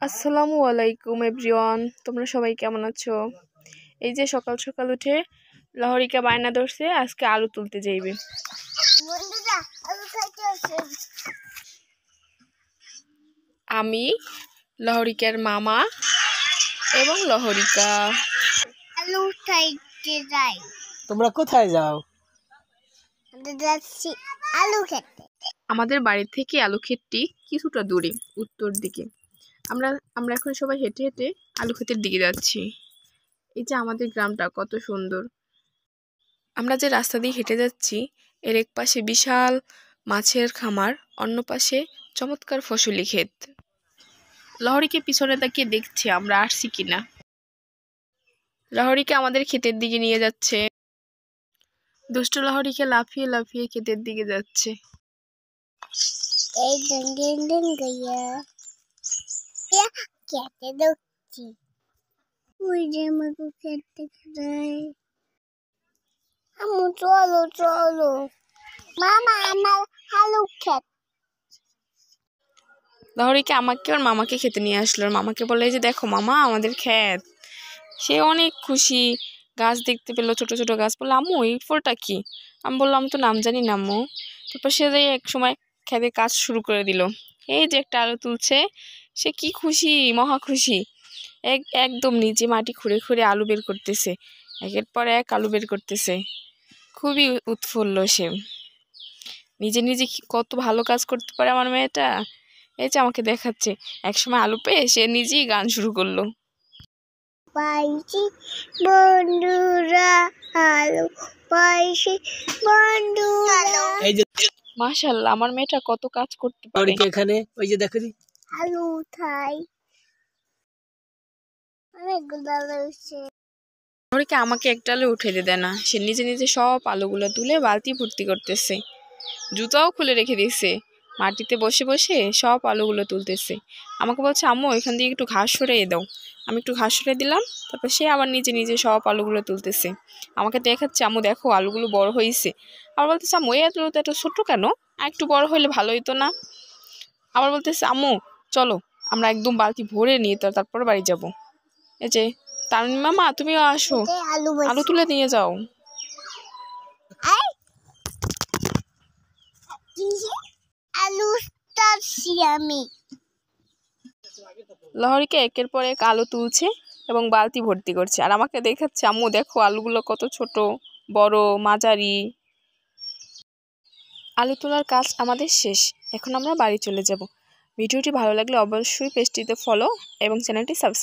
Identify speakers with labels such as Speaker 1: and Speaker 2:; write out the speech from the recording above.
Speaker 1: আসসালামু আলাইকুম এভরিওয়ান, তোমরা সবাই কেমন আছো? এই যে সকাল সকাল উঠে লহরিকা বায়না ধরছে আজকে আলু তুলতে যাইবে। আমি লহরিকার মামা এবং লহরিকা
Speaker 2: আলু খাইতে যাই।
Speaker 3: তোমরা কোথায় যাও?
Speaker 2: যাচ্ছি আলু খেতে।
Speaker 1: আমাদের বাড়ি থেকে আলু ক্ষেতটি কিছুটা দূরে উত্তর দিকে। আমরা এখন সবাই হেঁটে হেঁটে আলু ক্ষেতের দিকে যাচ্ছি। এই যে আমাদের গ্রামটা কত সুন্দর। আমরা যে রাস্তা দিয়ে হেঁটে যাচ্ছি এর এক পাশে বিশাল মাছের খামার, অন্য পাশে চমৎকার ফসলি ক্ষেত। লহরিকে পিছনে তাকিয়ে দেখছি আমরা আসছি কিনা। লহরিকে আমাদের ক্ষেতের দিকে নিয়ে যাচ্ছে। দুষ্ট লহরিকে লাফিয়ে লাফিয়ে ক্ষেতের দিকে যাচ্ছে।
Speaker 2: এই দিন দিন দিন গিয়া খেতে দেখছি। ওই যে আমাকে খেতে যাই। আমু চলো চলো, মামা আমার আলু খেত।
Speaker 1: লহরিকে আমাকে ওর মামাকে খেতে নিয়ে আসলো। ওর মামাকে বলে যে দেখো মামা আমাদের ক্ষেত। সে অনেক খুশি, গাছ দেখতে পেলো, ছোট ছোট গাছ। বললো আম্মু এই ফলটা কি? আমি বললাম তো নাম জানি না আম্মু। তারপর সে যাই এক সময় খেতে কাজ শুরু করে দিল। এই যে একটা আলু তুলছে, সে কি খুশি, মহা খুশি। একদম নিচে মাটি খুঁড়ে খুঁড়ে আলু বের করতেছে, একের পর এক আলু বের করতেছে। খুবই উৎফুল্ল সে। নিজে নিজে কত ভালো কাজ করতে পারে আমার মেয়েটা। এই যে আমাকে দেখাচ্ছে, একসময় আলু পেয়ে সে নিজেই গান শুরু করলো।
Speaker 2: পাইছি বন্ধুরা আলু, পাইছি বন্ধুরা।
Speaker 3: এই যে
Speaker 1: মাশাআল্লাহ, আমার মেয়েটা কত কাজ করতে পারে।
Speaker 3: এখানে ওই যে দেখো
Speaker 2: আলু উঠাই, অনেকগুলো আলু হয়েছে।
Speaker 1: লহরিকা আমাকে একটা আলু উঠে দেয় না, সে নিজে নিজে সব আলুগুলো তুলে বালতি ভর্তি করতেছে। জুতাও খুলে রেখে দিয়েছে, মাটিতে বসে বসে সব আলুগুলো তুলতেছে। আমাকে বলছে আম্মু এখান দিয়ে একটু ঘাস সরিয়ে দাও। আমি একটু ঘাস সরিয়ে দিলাম, তারপর সে আবার নিজে নিজে সব আলুগুলো তুলতেছে। আমাকে দেখাচ্ছে আম্মু দেখো আলুগুলো বড় হয়েছে। আবার বলতেছে আম্মু এই আলু তো এত ছোট কেন, আর একটু বড় হলে ভালো হইতো না? আবার বলতেছে আম্মু চলো আমরা একদম বালতি ভরে নিয়ে তারপর বাড়ি যাব। এই যে তারুণী মামা তুমিও আসো, আলু তুলে নিয়ে যাও।
Speaker 2: আলু তারছি আমি।
Speaker 1: লহরিকে একের পর এক আলু তুলছে এবং বালতি ভর্তি করছে, আর আমাকে দেখাচ্ছে আম্মু দেখো আলুগুলো কত ছোট, বড়, মাঝারি। আলু তোলার কাজ আমাদের শেষ, এখন আমরা বাড়ি চলে যাব। ভিডিওটি ভালো লাগলে অবশ্যই পেজটিতে ফলো এবং চ্যানেলটি সাবস্ক্রাইব।